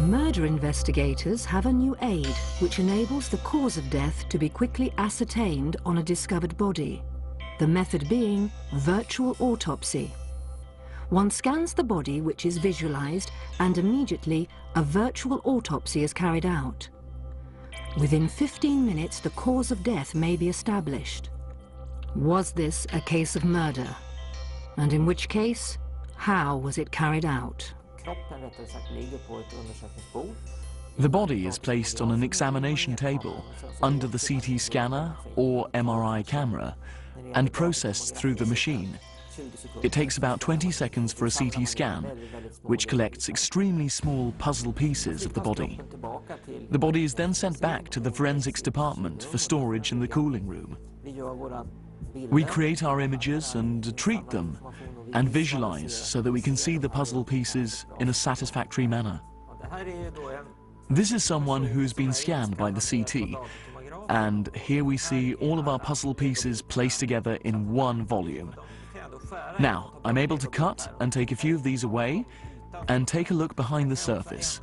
Murder investigators have a new aid which enables the cause of death to be quickly ascertained on a discovered body, the method being virtual autopsy. One scans the body, which is visualized, and immediately a virtual autopsy is carried out. Within 15 minutes, the cause of death may be established. Was this a case of murder? And in which case, how was it carried out? The body is placed on an examination table under the CT scanner or MRI camera and processed through the machine. It takes about 20 seconds for a CT scan, which collects extremely small puzzle pieces of the body. The body is then sent back to the forensics department for storage in the cooling room. We create our images and treat them and visualize so that we can see the puzzle pieces in a satisfactory manner. This is someone who's been scanned by the CT, and here we see all of our puzzle pieces placed together in one volume. Now, I'm able to cut and take a few of these away and take a look behind the surface.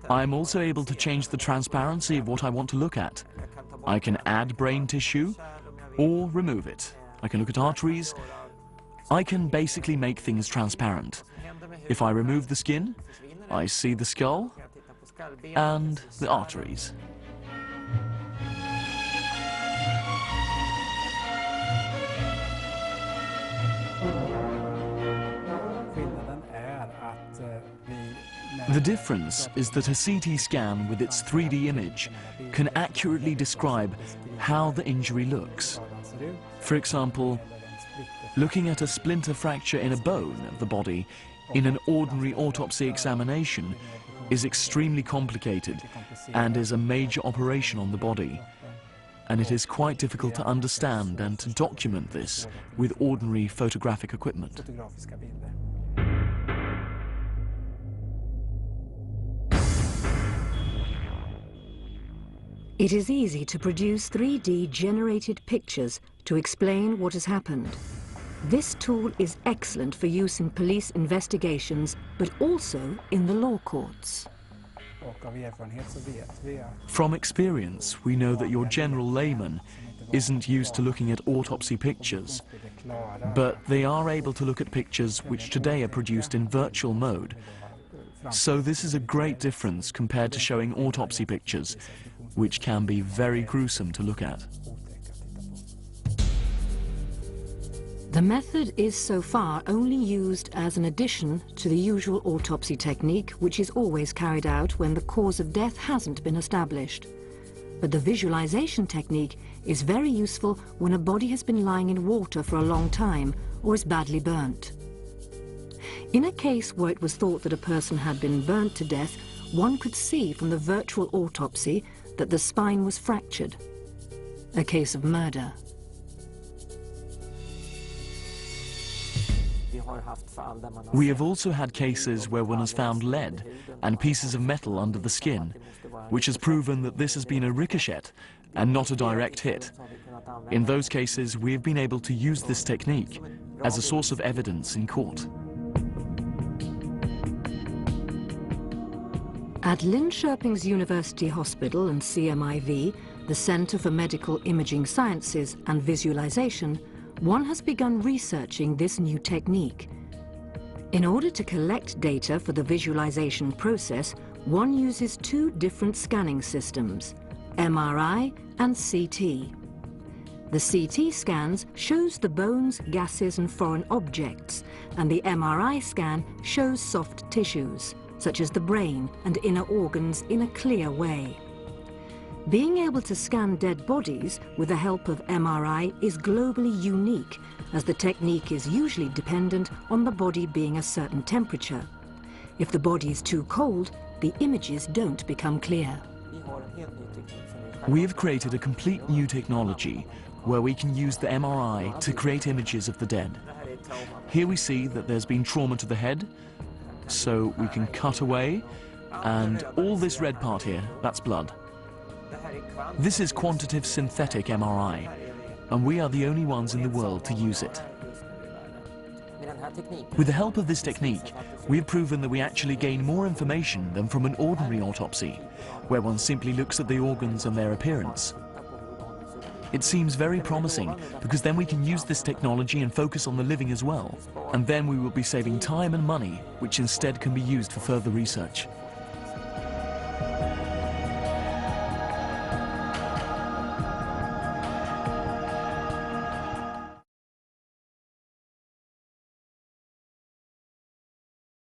I'm also able to change the transparency of what I want to look at. I can add brain tissue or remove it. I can look at arteries. I can basically make things transparent. If I remove the skin, I see the skull and the arteries. The difference is that a CT scan with its 3D image can accurately describe how the injury looks. For example, looking at a splinter fracture in a bone of the body in an ordinary autopsy examination is extremely complicated and is a major operation on the body. And it is quite difficult to understand and to document this with ordinary photographic equipment. It is easy to produce 3D generated pictures to explain what has happened. This tool is excellent for use in police investigations, but also in the law courts. From experience, we know that your general layman isn't used to looking at autopsy pictures, but they are able to look at pictures which today are produced in virtual mode. So this is a great difference compared to showing autopsy pictures, which can be very gruesome to look at. The method is so far only used as an addition to the usual autopsy technique, which is always carried out when the cause of death hasn't been established. But the visualization technique is very useful when a body has been lying in water for a long time or is badly burnt. In a case where it was thought that a person had been burnt to death, one could see from the virtual autopsy that the spine was fractured. A case of murder. We have also had cases where one has found lead and pieces of metal under the skin, which has proven that this has been a ricochet and not a direct hit. In those cases, we have been able to use this technique as a source of evidence in court. At Linköping's University Hospital and CMIV, the Center for Medical Imaging Sciences and Visualization, one has begun researching this new technique. In order to collect data for the visualization process, one uses two different scanning systems, MRI and CT. The CT scans shows the bones, gases and foreign objects, and the MRI scan shows soft tissues, such as the brain and inner organs, in a clear way. Being able to scan dead bodies with the help of MRI is globally unique, as the technique is usually dependent on the body being a certain temperature. If the body is too cold, the images don't become clear. We have created a complete new technology where we can use the MRI to create images of the dead. Here we see that there's been trauma to the head, so we can cut away, and all this red part here, that's blood. This is quantitative synthetic MRI, and we are the only ones in the world to use it. With the help of this technique, we have proven that we actually gain more information than from an ordinary autopsy, where one simply looks at the organs and their appearance. It seems very promising, because then we can use this technology and focus on the living as well, and then we will be saving time and money, which instead can be used for further research.